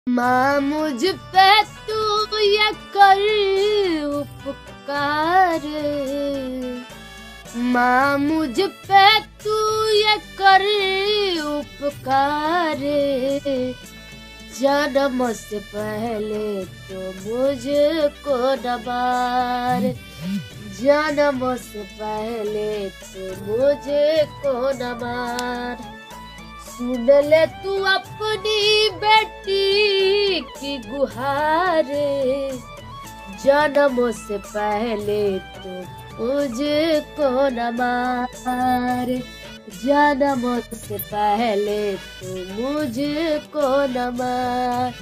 माँ मुझ पे तू ये कर उपकार, माँ मुझ पे तू ये कर उपकार। जन्म से पहले तो मुझको नवार, जन्म से पहले तो मुझको नवार। सुन ले तू अपनी बेटी की गुहार, जन्म से पहले तो मुझको नवार, जन्म से पहले तो मुझको नवार।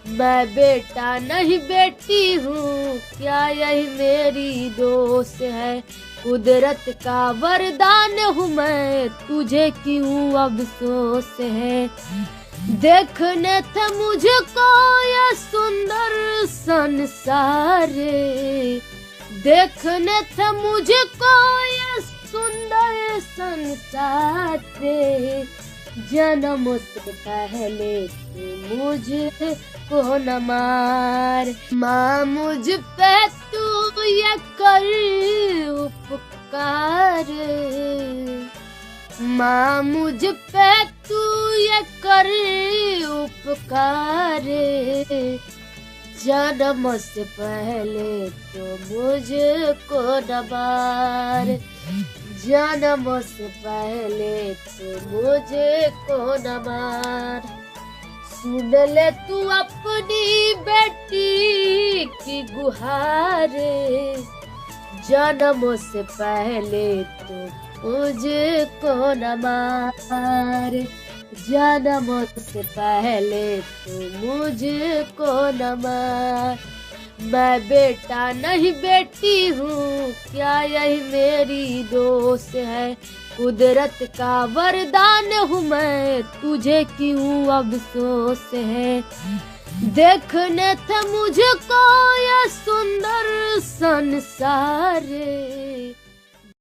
मैं बेटा नहीं बेटी हूँ, क्या यही मेरी दोष है? कुदरत का वरदान हूँ मैं, तुझे क्यों अफसोस है? देखने थे मुझको ये सुंदर संसार, देखने थे मुझको ये सुंदर संसार। जन्म से पहले तू मुझको न मार, माँ मुझ पे तू ये कर उपकार, माँ मुझ पे तू ये कर उपकार। जन्म से पहले तो मुझको नवार, जन्म से पहले तो मुझको नवार। सुन ले तू अपनी बेटी की गुहार, जन्म से पहले तो मुझको नवार, जन्म से पहले तो मुझको नवार। मैं बेटा नहीं बेटी हूँ, क्या यही मेरी दोष है? कुदरत का वरदान हूँ मैं, तुझे क्यों अफसोस है? देखने थे मुझको ये सुंदर संसार,